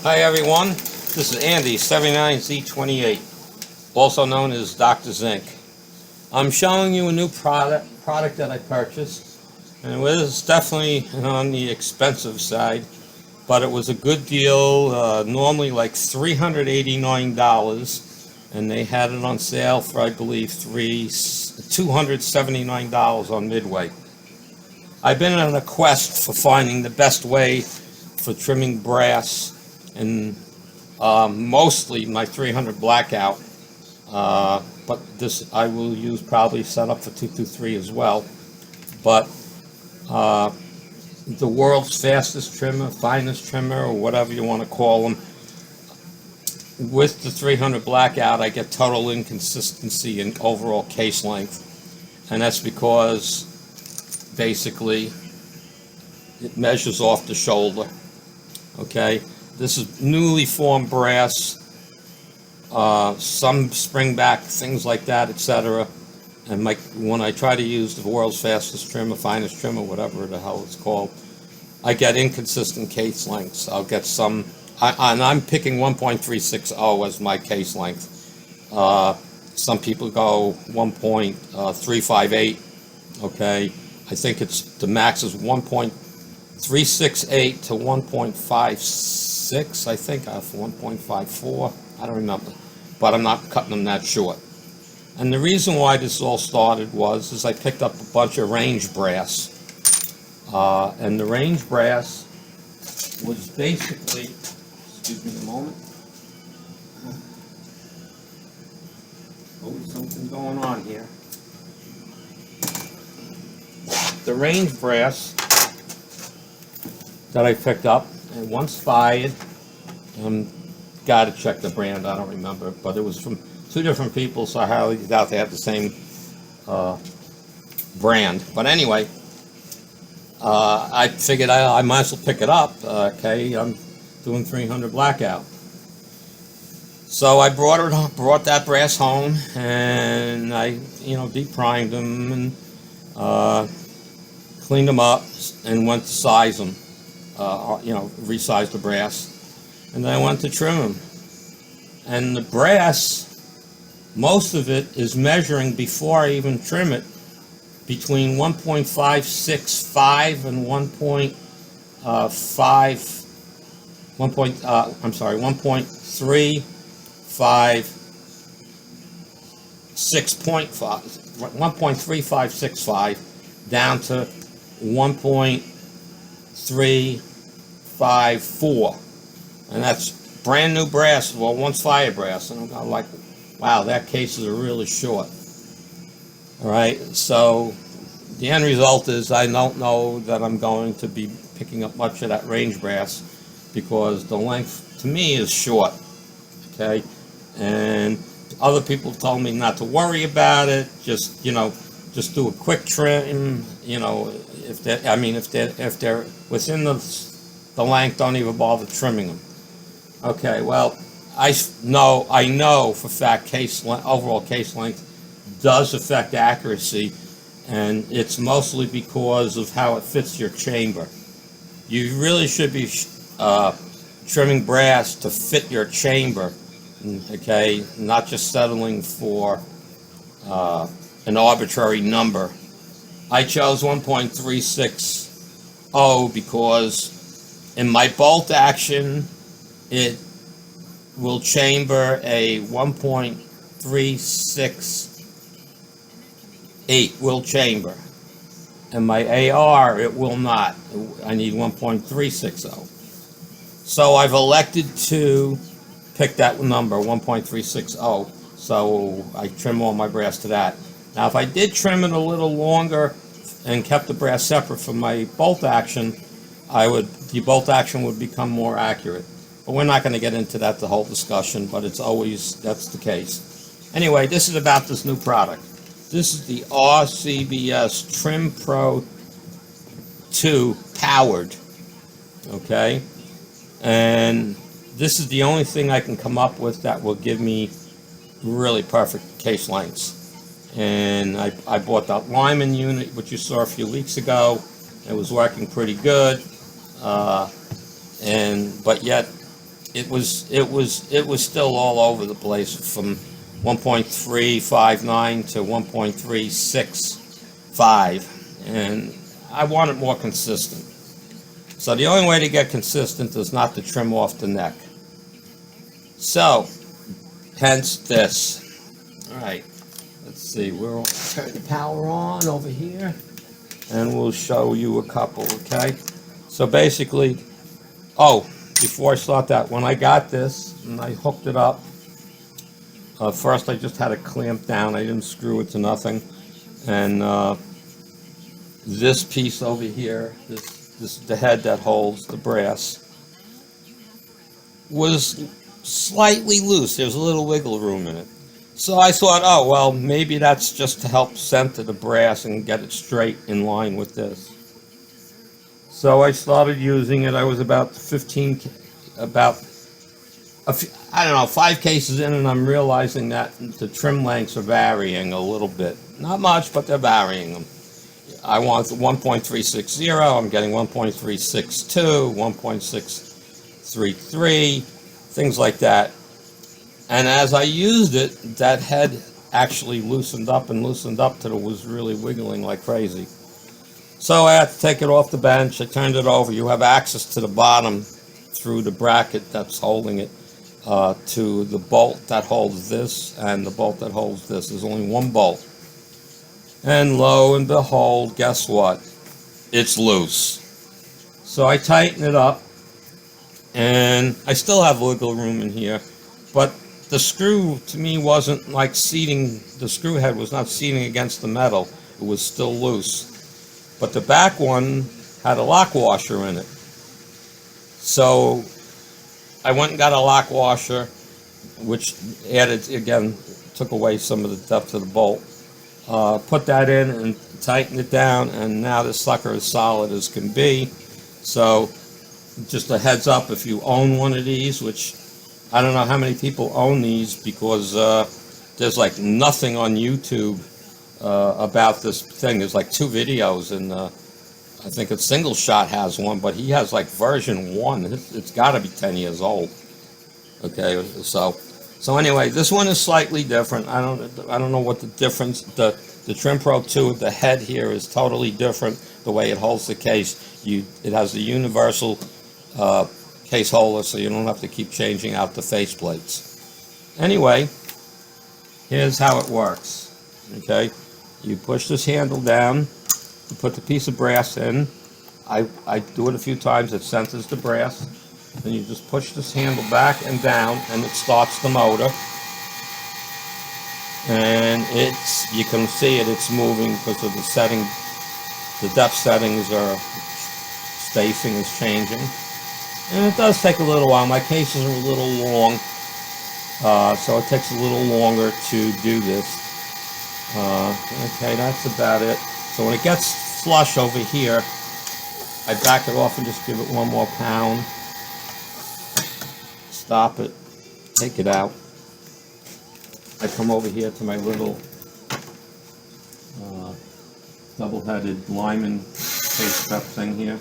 Hi everyone, this is Andy, 79Z28, also known as Dr. Zinc. I'm showing you a new product that I purchased, and it was definitely on the expensive side, but it was a good deal, normally like $389, and they had it on sale for, I believe, $279 on Midway. I've been on a quest for finding the best way for trimming brass and mostly my 300 blackout, but this I will use probably set up for 223 as well. But the world's fastest trimmer, finest trimmer, or whatever you want to call them, with the 300 blackout I get total inconsistency in overall case length, and that's because basically it measures off the shoulder. Okay, this is newly formed brass, some spring back, things like that, etc. And when I try to use the world's fastest trimmer, finest trimmer, whatever the hell it's called, I get inconsistent case lengths. I'll get some, and I'm picking 1.360 as my case length. Some people go 1.358. Okay, I think the max is 1.368 to 1.56, I think, 1.54, I don't remember, but I'm not cutting them that short. And the reason why this all started was I picked up a bunch of range brass, and the range brass was basically, excuse me a moment, oh, something going on here. The range brass that I picked up, and once fired, gotta check the brand, I don't remember, but it was from two different people, so I highly doubt they have the same brand. But anyway, I figured I might as well pick it up. Okay, I'm doing 300 blackout. So I brought that brass home, and I, deep primed them and cleaned them up and went to size them. Resize the brass, and then I went to trim them. And the brass, most of it is measuring before I even trim it between 1.565 and 1.3565 down to 1.354, and that's brand new brass, well, once fire brass, and I'm like, wow, that case is really short. All right, so the end result is I don't know that I'm going to be picking up much of that range brass because the length to me is short. Okay, and other people told me not to worry about it, just do a quick trim. If they're within the length, don't even bother trimming them. Okay, well, I know for fact overall case length does affect accuracy, and it's mostly because of how it fits your chamber. You really should be trimming brass to fit your chamber, okay, not just settling for an arbitrary number. I chose 1.360 because in my bolt action it will chamber a 1.368 will chamber, and my AR it will not. I need 1.360. So I've elected to pick that number, 1.360. So I trim all my brass to that. Now, if I did trim it a little longer and kept the brass separate from my bolt action, the bolt action would become more accurate. But we're not going to get into that, the whole discussion, but that's the case. Anyway, this is about this new product. This is the RCBS Trim Pro 2 powered, okay? And this is the only thing I can come up with that will give me really perfect case lengths. And I bought that Lyman unit, which you saw a few weeks ago. It was working pretty good, but yet it was still all over the place from 1.359 to 1.365, and I want it more consistent. So the only way to get consistent is not to trim off the neck. So, hence this. All right, let's see. We'll turn the power on over here, and we'll show you a couple. Okay. So basically, before I start that, when I got this and I hooked it up, first I just had it clamped down. I didn't screw it to nothing, and this piece over here, this is the head that holds the brass, was slightly loose. There's a little wiggle room in it. So I thought, oh, well, maybe that's just to help center the brass and get it straight in line with this. So I started using it. I was about 5 cases in, and I'm realizing that the trim lengths are varying a little bit. Not much, but they're varying them. I want 1.360, I'm getting 1.362, 1.633, things like that. And as I used it, that head actually loosened up till it was really wiggling like crazy. So I had to take it off the bench. I turned it over. You have access to the bottom through the bracket that's holding it to the bolt that holds this and the bolt that holds this. There's only one bolt. And lo and behold, guess what? It's loose. So I tighten it up, and I still have wiggle room in here, but the screw to me wasn't like seating, the screw head was not seating against the metal. It was still loose. But the back one had a lock washer in it. So I went and got a lock washer, which added, again, took away some of the depth of the bolt. Put that in and tighten it down, and now this sucker is solid as can be. So just a heads up, if you own one of these, which I don't know how many people own these, because there's like nothing on YouTube about this thing. There's like 2 videos, and I think a Single Shot has one, but he has like version 1. It's got to be 10 years old. Okay, so anyway, this one is slightly different. I don't know what the difference. The Trim Pro 2, the head here is totally different. The way it holds the case, it has the universal case holder, so you don't have to keep changing out the faceplates. Anyway, here's how it works. Okay, you push this handle down. You put the piece of brass in. I do it a few times. It centers the brass. Then you just push this handle back and down, and it starts the motor. And you can see it's moving because of the setting. The depth settings are, spacing is changing. And it does take a little while. My cases are a little long, so it takes a little longer to do this. Okay, that's about it. So when it gets flush over here, I back it off and just give it one more pound. Stop it, take it out. I come over here to my little double-headed Lyman case step thing here.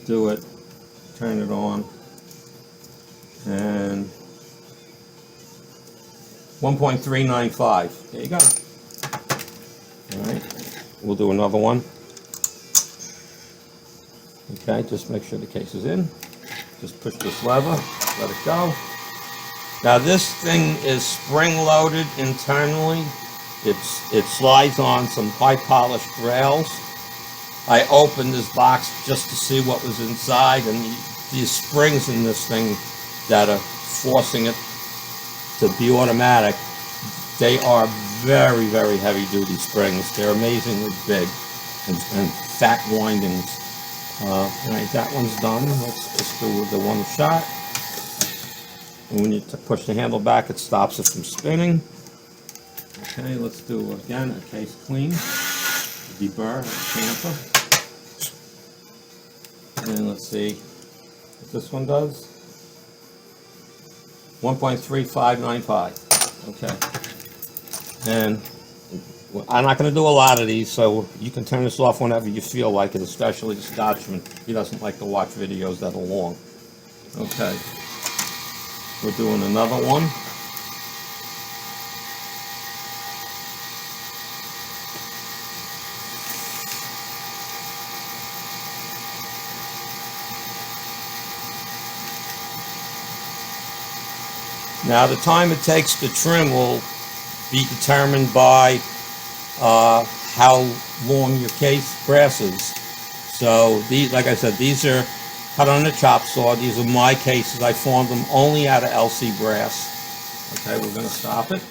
Do it, turn it on, and 1.395. There you go. All right, we'll do another one. Okay, just make sure the case is in. Just push this lever, let it go. Now this thing is spring-loaded internally. It slides on some high-polished rails. I opened this box just to see what was inside, and these springs in this thing that are forcing it to be automatic, they are very, very heavy-duty springs. They're amazingly big and fat windings. All right, that one's done. Let's just do the one shot. And when you push the handle back, it stops it from spinning. Okay, let's do again a case clean, deburr, chamfer. And let's see what this one does. 1.3595. Okay. And I'm not going to do a lot of these, so you can turn this off whenever you feel like it, especially the Scotchman. He doesn't like to watch videos that are long. Okay. We're doing another one. Now the time it takes to trim will be determined by how long your case brass is. So these, like I said, these are cut on the chop saw. These are my cases. I formed them only out of LC brass. Okay, we're going to stop it.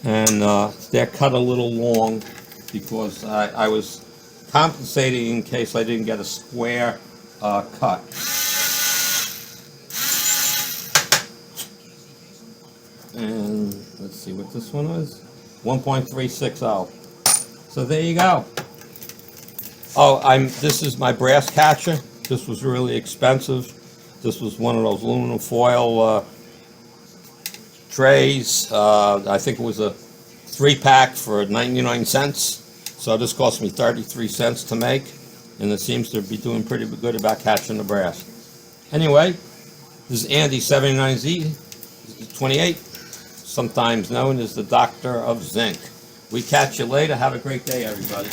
And they're cut a little long because I was compensating in case I didn't get a square cut. And let's see what this one is. 1.360. So there you go. Oh, this is my brass catcher. This was really expensive. This was one of those aluminum foil trays. I think it was a 3-pack for 99 cents. So this cost me 33 cents to make, and it seems to be doing pretty good about catching the brass. Anyway, this is Andy 79Z28, sometimes known as the Doctor of Zinc. We catch you later. Have a great day, everybody.